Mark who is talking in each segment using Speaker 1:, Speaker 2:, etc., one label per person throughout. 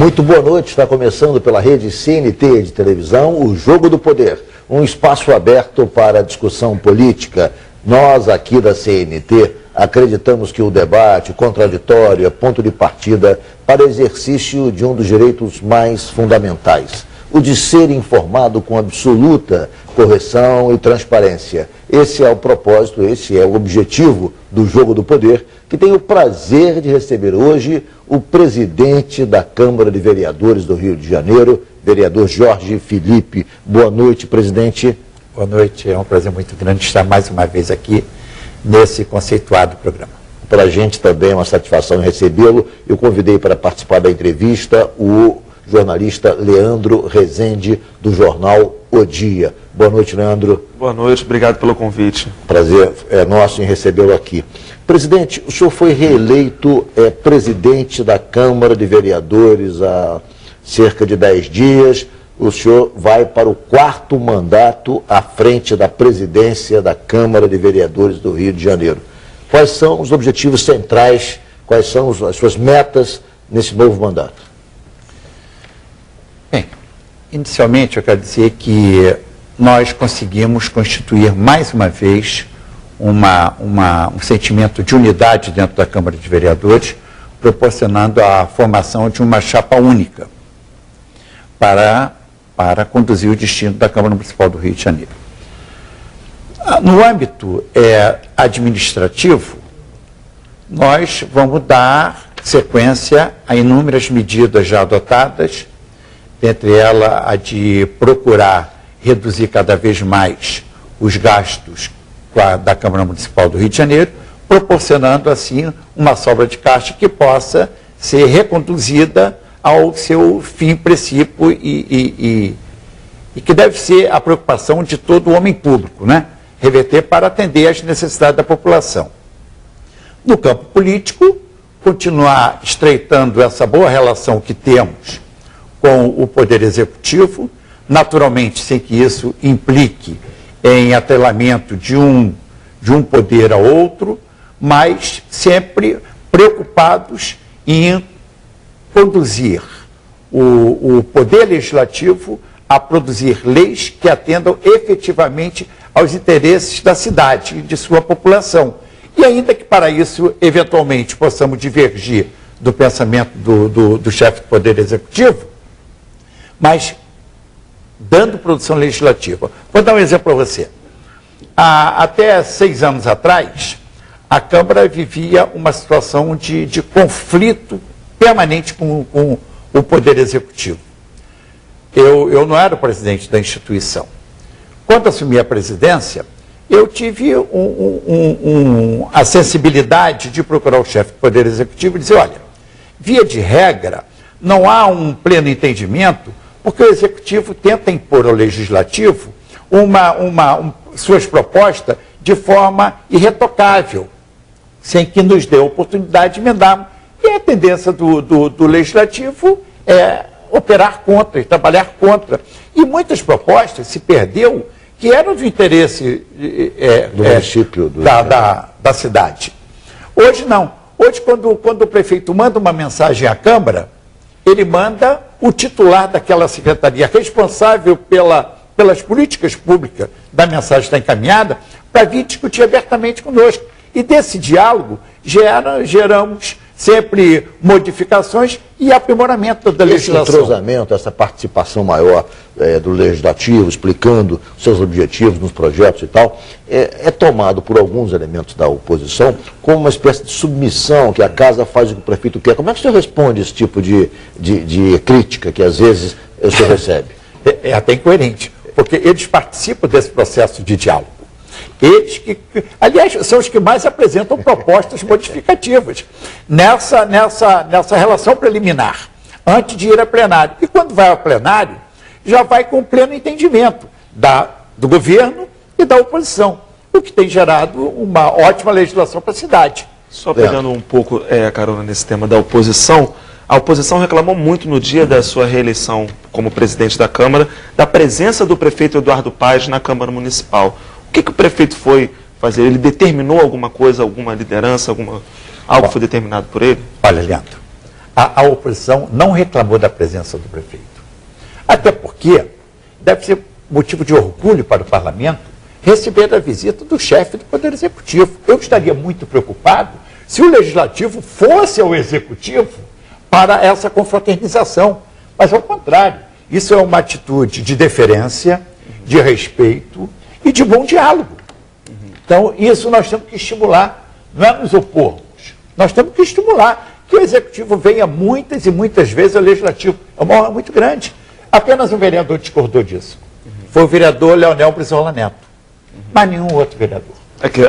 Speaker 1: Muito boa noite, está começando pela rede CNT de televisão, o Jogo do Poder, um espaço aberto para a discussão política. Nós aqui da CNT acreditamos que o debate, o contraditório, é ponto de partida para o exercício de um dos direitos mais fundamentais, o de ser informado com absoluta correção e transparência. Esse é o propósito, esse é o objetivo do Jogo do Poder, que tem o prazer de receber hoje o presidente da Câmara de Vereadores do Rio de Janeiro, vereador Jorge Felipe. Boa noite, presidente.
Speaker 2: Boa noite, é um prazer muito grande estar mais uma vez aqui nesse conceituado programa.
Speaker 1: Para a gente também é uma satisfação recebê-lo. Eu convidei para participar da entrevista o jornalista Leandro Rezende, do jornal O Dia. Boa noite, Leandro.
Speaker 3: Boa noite, obrigado pelo convite.
Speaker 1: Prazer é nosso em recebê-lo aqui. Presidente, o senhor foi reeleito presidente da Câmara de Vereadores há cerca de 10 dias. O senhor vai para o 4º mandato à frente da presidência da Câmara de Vereadores do Rio de Janeiro. Quais são os objetivos centrais, quais são as suas metas nesse novo mandato?
Speaker 2: Bem, inicialmente eu quero dizer que nós conseguimos constituir mais uma vez um sentimento de unidade dentro da Câmara de Vereadores, proporcionando a formação de uma chapa única para conduzir o destino da Câmara Municipal do Rio de Janeiro. No âmbito administrativo, nós vamos dar sequência a inúmeras medidas já adotadas, dentre elas a de procurar reduzir cada vez mais os gastos da Câmara Municipal do Rio de Janeiro, proporcionando assim uma sobra de caixa que possa ser reconduzida ao seu fim, princípio e que deve ser a preocupação de todo homem público, né? Reverter para atender às necessidades da população. No campo político, continuar estreitando essa boa relação que temos com o Poder Executivo, naturalmente sem que isso implique em atrelamento de um poder a outro, mas sempre preocupados em conduzir o Poder Legislativo a produzir leis que atendam efetivamente aos interesses da cidade e de sua população. E ainda que para isso, eventualmente, possamos divergir do pensamento do chefe do Poder Executivo, mas dando produção legislativa. Vou dar um exemplo para você. Até 6 anos atrás, a Câmara vivia uma situação de conflito permanente com o Poder Executivo. Eu não era o presidente da instituição. Quando assumi a presidência, eu tive a sensibilidade de procurar o chefe do Poder Executivo e dizer, olha, via de regra, não há um pleno entendimento, porque o Executivo tenta impor ao Legislativo suas propostas de forma irretocável, sem que nos dê a oportunidade de emendar. E a tendência do Legislativo é operar contra e trabalhar contra. E muitas propostas se perdeu que eram do interesse
Speaker 1: do município,
Speaker 2: da cidade. Hoje não. Hoje, quando o prefeito manda uma mensagem à Câmara, ele manda o titular daquela secretaria responsável pelas políticas públicas da mensagem está encaminhada para vir discutir abertamente conosco. E desse diálogo geramos sempre modificações e aprimoramento da legislação.
Speaker 1: Esse entrosamento, essa participação maior do Legislativo, explicando seus objetivos nos projetos e tal, é tomado por alguns elementos da oposição como uma espécie de submissão, que a casa faz o que o prefeito quer. Como é que o senhor responde esse tipo de crítica que às vezes o senhor recebe?
Speaker 2: É até incoerente, porque eles participam desse processo de diálogo. Eles que, aliás, são os que mais apresentam propostas modificativas nessa relação preliminar, antes de ir a plenário. E quando vai ao plenário, já vai com pleno entendimento do governo e da oposição, o que tem gerado uma ótima legislação para a cidade.
Speaker 3: Só pegando um pouco carona nesse tema da oposição, a oposição reclamou muito no dia da sua reeleição como presidente da Câmara, da presença do prefeito Eduardo Paes na Câmara Municipal. O que o prefeito foi fazer? Ele determinou alguma coisa, alguma liderança, algo foi determinado por ele?
Speaker 2: Olha, Leandro, a oposição não reclamou da presença do prefeito. Até porque deve ser motivo de orgulho para o parlamento receber a visita do chefe do Poder Executivo. Eu estaria muito preocupado se o Legislativo fosse ao Executivo para essa confraternização. Mas, ao contrário, isso é uma atitude de deferência, de respeito e de bom diálogo. Então, isso nós temos que estimular, não é nos opormos. Nós temos que estimular que o Executivo venha muitas e muitas vezes ao Legislativo. É uma honra muito grande. Apenas um vereador discordou disso. Foi o vereador Leonel Brizola Neto. Mas nenhum outro vereador.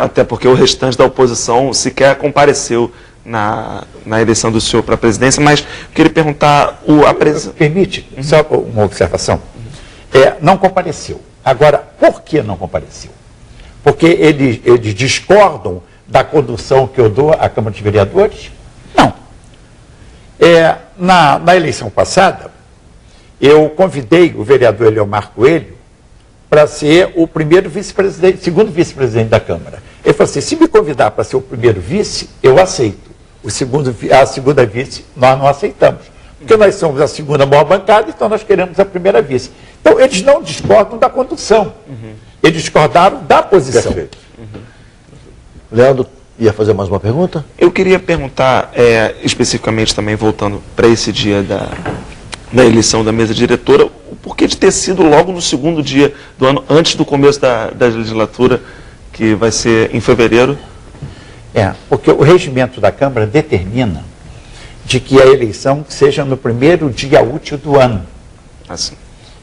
Speaker 3: Até porque o restante da oposição sequer compareceu na eleição do senhor para a presidência, mas eu queria perguntar a presença.
Speaker 2: Permite, só uma observação. Não compareceu. Agora, por que não compareceu? Porque eles discordam da condução que eu dou à Câmara de Vereadores? Não. Na eleição passada, eu convidei o vereador Eliomar Coelho para ser o primeiro vice-presidente, segundo vice-presidente da Câmara. Ele falou assim, se me convidar para ser o primeiro vice, eu aceito. A segunda vice, nós não aceitamos. Porque nós somos a segunda maior bancada, então nós queremos a primeira vice. Então, eles não discordam da condução. Eles discordaram da posição.
Speaker 1: Perfeito. Leandro, ia fazer mais uma pergunta?
Speaker 3: Eu queria perguntar, especificamente também, voltando para esse dia da eleição da mesa diretora, o porquê de ter sido logo no segundo dia do ano, antes do começo da legislatura, que vai ser em fevereiro?
Speaker 2: Porque o regimento da Câmara determina de que a eleição seja no primeiro dia útil do ano.
Speaker 3: Assim.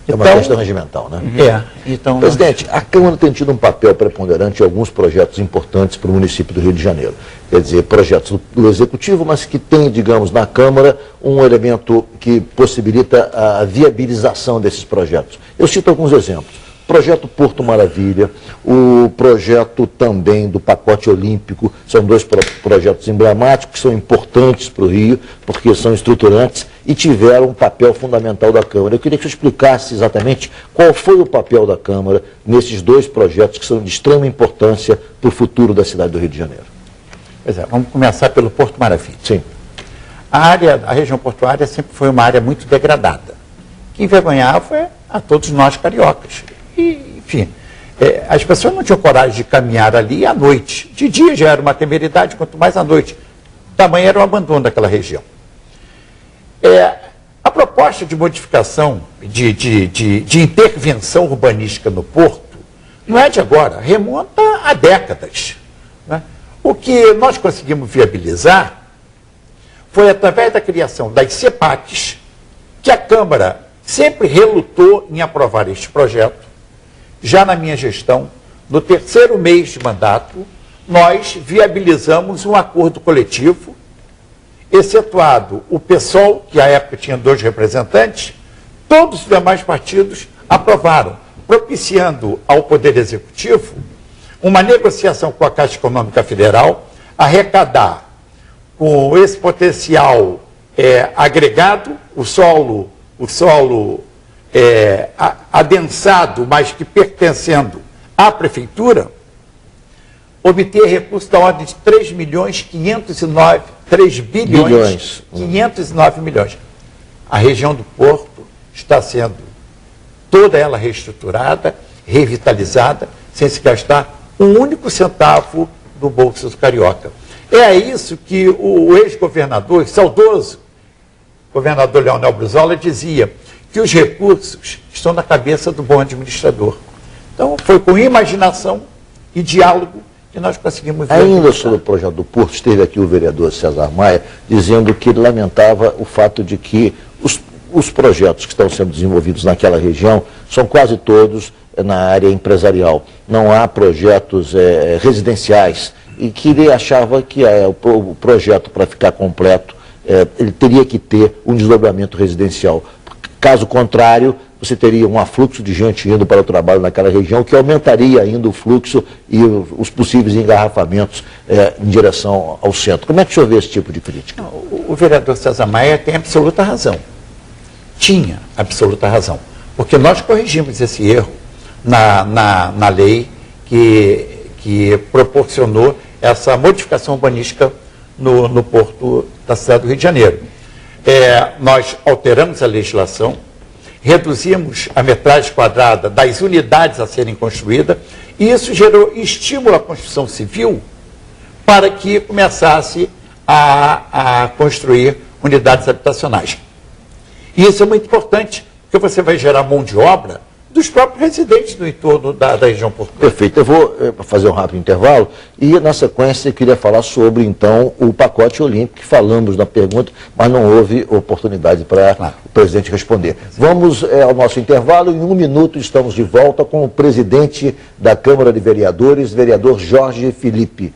Speaker 1: É uma questão regimental, né?
Speaker 2: Então,
Speaker 1: presidente, a Câmara tem tido um papel preponderante em alguns projetos importantes para o município do Rio de Janeiro. Quer dizer, projetos do Executivo, mas que tem, digamos, na Câmara, um elemento que possibilita a viabilização desses projetos. Eu cito alguns exemplos. Projeto Porto Maravilha, o projeto também do pacote olímpico, são dois projetos emblemáticos, que são importantes para o Rio, porque são estruturantes e tiveram um papel fundamental da Câmara. Eu queria que você explicasse exatamente qual foi o papel da Câmara nesses dois projetos que são de extrema importância para o futuro da cidade do Rio de Janeiro.
Speaker 2: Pois vamos começar pelo Porto Maravilha.
Speaker 1: Sim.
Speaker 2: A região portuária sempre foi uma área muito degradada, que envergonhava a todos nós cariocas. Enfim, as pessoas não tinham coragem de caminhar ali à noite. De dia já era uma temeridade, quanto mais à noite. Tamanho era o abandono daquela região. A proposta de modificação, de intervenção urbanística no Porto, não é de agora, remonta a décadas. Né? O que nós conseguimos viabilizar foi através da criação das CEPACs, que a Câmara sempre relutou em aprovar este projeto. Já na minha gestão, no terceiro mês de mandato, nós viabilizamos um acordo coletivo, excetuado o PSOL, que à época tinha 2 representantes, todos os demais partidos aprovaram, propiciando ao Poder Executivo uma negociação com a Caixa Econômica Federal, arrecadar com esse potencial agregado, o solo adensado, mas que pertencendo à Prefeitura, obter recursos da ordem de 3 bilhões 509 milhões. A região do Porto está sendo toda ela reestruturada, revitalizada, sem se gastar um único centavo do bolso do carioca. É isso que o ex-governador, saudoso governador Leonel Brizola, dizia, que os recursos estão na cabeça do bom administrador. Então, foi com imaginação e diálogo que nós conseguimos ver.
Speaker 1: Ainda sobre o projeto do Porto, esteve aqui o vereador César Maia, dizendo que ele lamentava o fato de que os projetos que estão sendo desenvolvidos naquela região são quase todos na área empresarial. Não há projetos residenciais e que ele achava que o projeto, para ficar completo, ele teria que ter um desdobramento residencial. Caso contrário, você teria um afluxo de gente indo para o trabalho naquela região, que aumentaria ainda o fluxo e os possíveis engarrafamentos em direção ao centro. Como é que o senhor vê esse tipo de crítica?
Speaker 2: O vereador César Maia tem absoluta razão. Tinha absoluta razão. Porque nós corrigimos esse erro na lei que proporcionou essa modificação urbanística no porto da cidade do Rio de Janeiro. nós alteramos a legislação, reduzimos a metragem quadrada das unidades a serem construídas, e isso gerou estímulo à construção civil para que começasse a construir unidades habitacionais. E isso é muito importante, porque você vai gerar mão de obra dos próprios residentes do entorno da região portuária.
Speaker 1: Perfeito. Eu vou fazer um rápido intervalo e, na sequência, eu queria falar sobre, então, o pacote olímpico, que falamos na pergunta, mas não houve oportunidade para o presidente responder. Vamos ao nosso intervalo. Em 1 minuto estamos de volta com o presidente da Câmara de Vereadores, vereador Jorge Felipe.